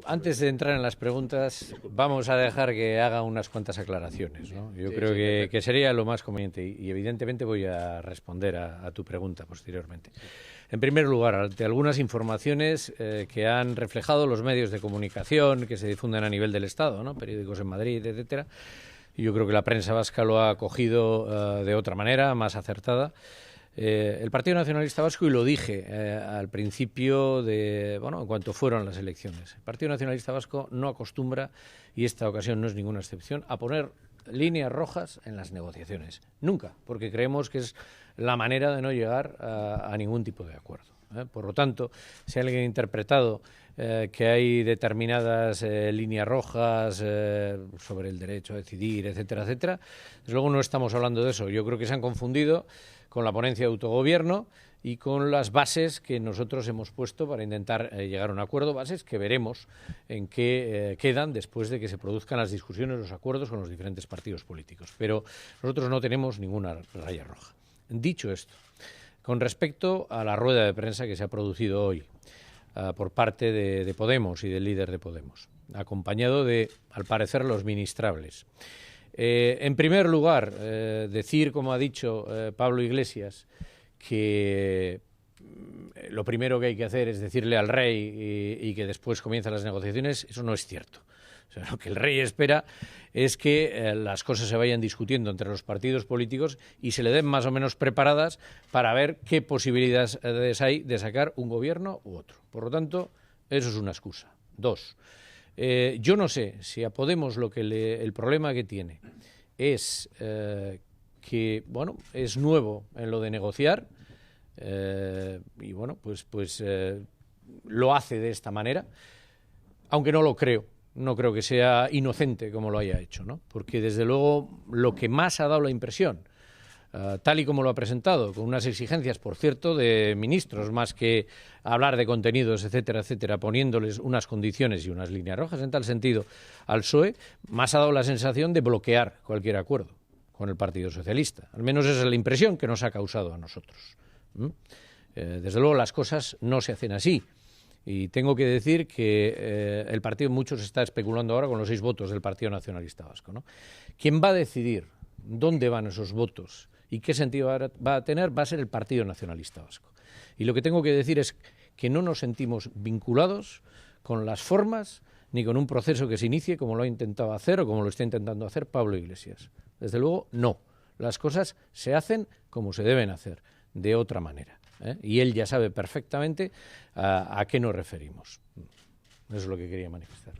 Antes de entrar en las preguntas, vamos a dejar que haga unas cuantas aclaraciones, ¿no? Yo creo que sería lo más conveniente y evidentemente voy a responder a tu pregunta posteriormente. En primer lugar, ante algunas informaciones que han reflejado los medios de comunicación que se difunden a nivel del Estado, ¿no? Periódicos en Madrid, etcétera. Yo creo que la prensa vasca lo ha acogido de otra manera, más acertada. El Partido Nacionalista Vasco, y lo dije al principio en cuanto fueron las elecciones, el Partido Nacionalista Vasco no acostumbra, y esta ocasión no es ninguna excepción, a poner líneas rojas en las negociaciones. Nunca, porque creemos que es la manera de no llegar a ningún tipo de acuerdo. Por lo tanto, si alguien ha interpretado que hay determinadas líneas rojas sobre el derecho a decidir, etcétera, etcétera, desde luego no estamos hablando de eso. Yo creo que se han confundido con la ponencia de autogobierno y con las bases que nosotros hemos puesto para intentar llegar a un acuerdo, bases que veremos en qué quedan después de que se produzcan las discusiones, los acuerdos con los diferentes partidos políticos. Pero nosotros no tenemos ninguna raya roja. Dicho esto, con respecto a la rueda de prensa que se ha producido hoy por parte de Podemos y del líder de Podemos, acompañado de, al parecer, los ministrables. En primer lugar, decir, como ha dicho Pablo Iglesias, que lo primero que hay que hacer es decirle al rey y que después comienzan las negociaciones, eso no es cierto. O sea, lo que el rey espera es que las cosas se vayan discutiendo entre los partidos políticos y se le den más o menos preparadas para ver qué posibilidades hay de sacar un gobierno u otro. Por lo tanto, eso es una excusa. Dos, yo no sé si a Podemos el problema que tiene es que, bueno, es nuevo en lo de negociar y, bueno, pues lo hace de esta manera, aunque no lo creo. No creo que sea inocente como lo haya hecho, ¿no? Porque, desde luego, lo que más ha dado la impresión, tal y como lo ha presentado, con unas exigencias, por cierto, de ministros, más que hablar de contenidos, etcétera, etcétera, poniéndoles unas condiciones y unas líneas rojas, en tal sentido, al PSOE, más ha dado la sensación de bloquear cualquier acuerdo con el Partido Socialista. Al menos esa es la impresión que nos ha causado a nosotros. Desde luego, las cosas no se hacen así. Y tengo que decir que el partido, mucho se está especulando ahora con los 6 votos del Partido Nacionalista Vasco, ¿no? Quien va a decidir dónde van esos votos y qué sentido va a tener va a ser el Partido Nacionalista Vasco. Y lo que tengo que decir es que no nos sentimos vinculados con las formas ni con un proceso que se inicie como lo ha intentado hacer o como lo está intentando hacer Pablo Iglesias. Desde luego, no. Las cosas se hacen como se deben hacer, de otra manera. Y él ya sabe perfectamente a qué nos referimos. Eso es lo que quería manifestar.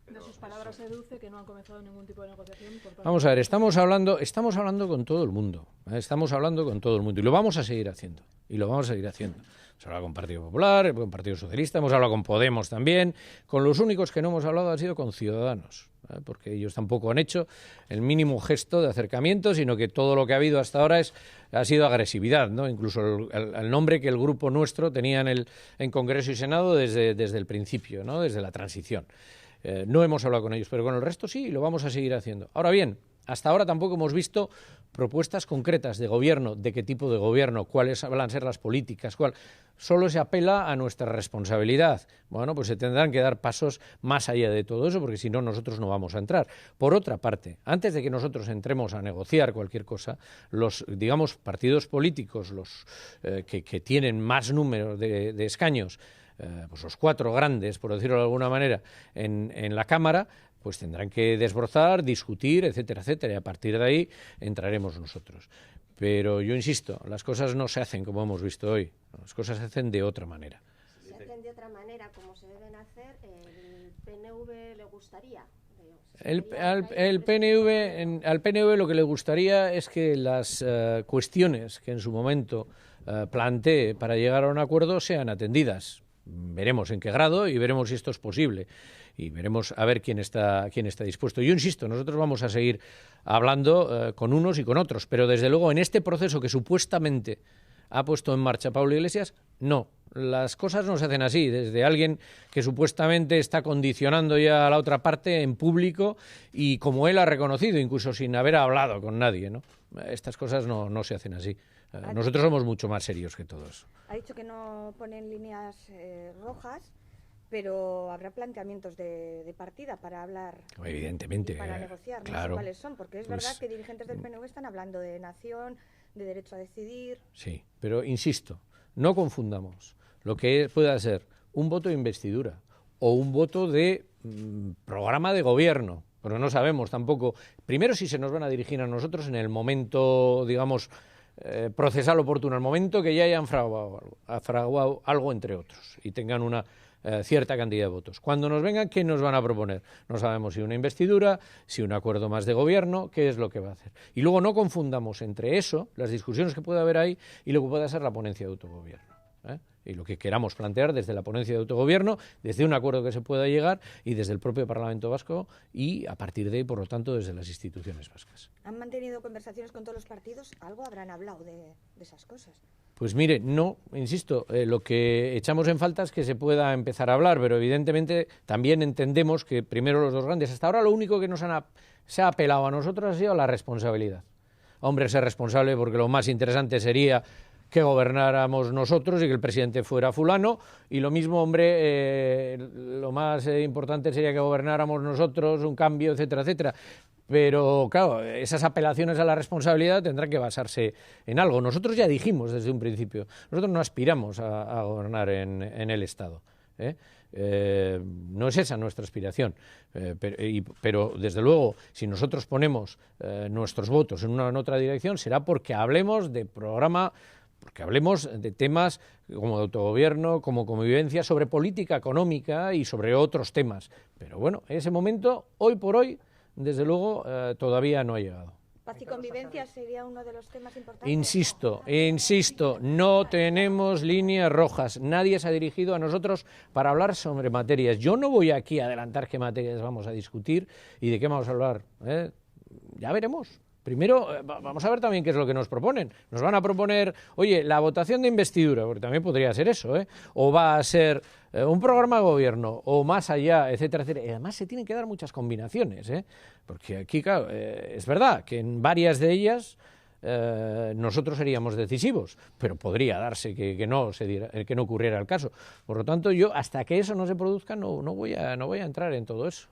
De sus palabras se deduce que no han comenzado ningún tipo de negociación por parte. Vamos a ver, estamos hablando con todo el mundo. Estamos hablando con todo el mundo y lo vamos a seguir haciendo. Hemos hablado con Partido Popular, con Partido Socialista, hemos hablado con Podemos también. Con los únicos que no hemos hablado han sido con Ciudadanos, porque ellos tampoco han hecho el mínimo gesto de acercamiento, sino que todo lo que ha habido hasta ahora ha sido agresividad, ¿no? Incluso el nombre que el grupo nuestro tenía en Congreso y Senado desde el principio, ¿no? Desde la transición. No hemos hablado con ellos, pero con el resto sí, y lo vamos a seguir haciendo. Ahora bien, hasta ahora tampoco hemos visto propuestas concretas de gobierno, de qué tipo de gobierno, cuáles van a ser las políticas, Solo se apela a nuestra responsabilidad. Bueno, pues se tendrán que dar pasos más allá de todo eso, porque si no, nosotros no vamos a entrar. Por otra parte, antes de que nosotros entremos a negociar cualquier cosa, los, digamos, partidos políticos, los que tienen más número de escaños, pues los 4 grandes, por decirlo de alguna manera, en la Cámara, pues tendrán que desbrozar, discutir, etcétera, etcétera, y a partir de ahí entraremos nosotros. Pero yo insisto, las cosas no se hacen como hemos visto hoy, las cosas se hacen de otra manera. Si se hacen de otra manera, como se deben hacer, ¿el PNV le gustaría? Al PNV lo que le gustaría es que las cuestiones que en su momento plantee para llegar a un acuerdo sean atendidas. Veremos en qué grado y veremos si esto es posible. Y veremos a ver quién está dispuesto. Yo insisto, nosotros vamos a seguir hablando con unos y con otros, pero desde luego en este proceso que supuestamente ha puesto en marcha Pablo Iglesias, no. Las cosas no se hacen así, desde alguien que supuestamente está condicionando ya a la otra parte en público y como él ha reconocido, incluso sin haber hablado con nadie, ¿no? Estas cosas no se hacen así. Nosotros somos mucho más serios que todo eso. Ha dicho que no ponen líneas rojas, pero habrá planteamientos de partida para hablar, evidentemente, para negociar, claro, no sé cuáles son, porque es pues, verdad que dirigentes del PNV están hablando de nación, de derecho a decidir. Sí, pero insisto, no confundamos lo que pueda ser un voto de investidura o un voto de programa de gobierno, pero no sabemos tampoco, primero, si se nos van a dirigir a nosotros en el momento, digamos, procesal oportuno, el momento que ya hayan fraguado algo entre otros y tengan una cierta cantidad de votos. Cuando nos vengan, ¿qué nos van a proponer? No sabemos si una investidura, si un acuerdo más de gobierno, qué es lo que va a hacer. Y luego no confundamos entre eso, las discusiones que pueda haber ahí, y lo que pueda ser la ponencia de autogobierno, y lo que queramos plantear desde la ponencia de autogobierno, desde un acuerdo que se pueda llegar y desde el propio Parlamento Vasco y a partir de ahí, por lo tanto, desde las instituciones vascas. ¿Han mantenido conversaciones con todos los partidos? Algo habrán hablado de esas cosas. Pues mire, no, insisto, lo que echamos en falta es que se pueda empezar a hablar, pero evidentemente también entendemos que primero los dos grandes, hasta ahora lo único que se ha apelado a nosotros ha sido la responsabilidad. Hombre, ser responsable porque lo más interesante sería que gobernáramos nosotros y que el presidente fuera fulano, y lo mismo, hombre, lo más importante sería que gobernáramos nosotros, un cambio, etcétera, etcétera. Pero, claro, esas apelaciones a la responsabilidad tendrán que basarse en algo. Nosotros ya dijimos desde un principio, nosotros no aspiramos a gobernar en el Estado, no es esa nuestra aspiración, pero desde luego, si nosotros ponemos nuestros votos en una o en otra dirección, será porque hablemos de programa, porque hablemos de temas como de autogobierno, como convivencia, sobre política económica y sobre otros temas. Pero bueno, en ese momento, hoy por hoy, desde luego, todavía no ha llegado. ¿Paz y convivencia sería uno de los temas importantes? Insisto, no tenemos líneas rojas. Nadie se ha dirigido a nosotros para hablar sobre materias. Yo no voy aquí a adelantar qué materias vamos a discutir y de qué vamos a hablar. Ya veremos. Primero, vamos a ver también qué es lo que nos proponen. Nos van a proponer, oye, la votación de investidura, porque también podría ser eso, o va a ser un programa de gobierno, o más allá, etcétera, etcétera. Y además se tienen que dar muchas combinaciones, porque aquí, claro, es verdad que en varias de ellas nosotros seríamos decisivos, pero podría darse que no ocurriera el caso. Por lo tanto, yo, hasta que eso no se produzca, no voy a entrar en todo eso.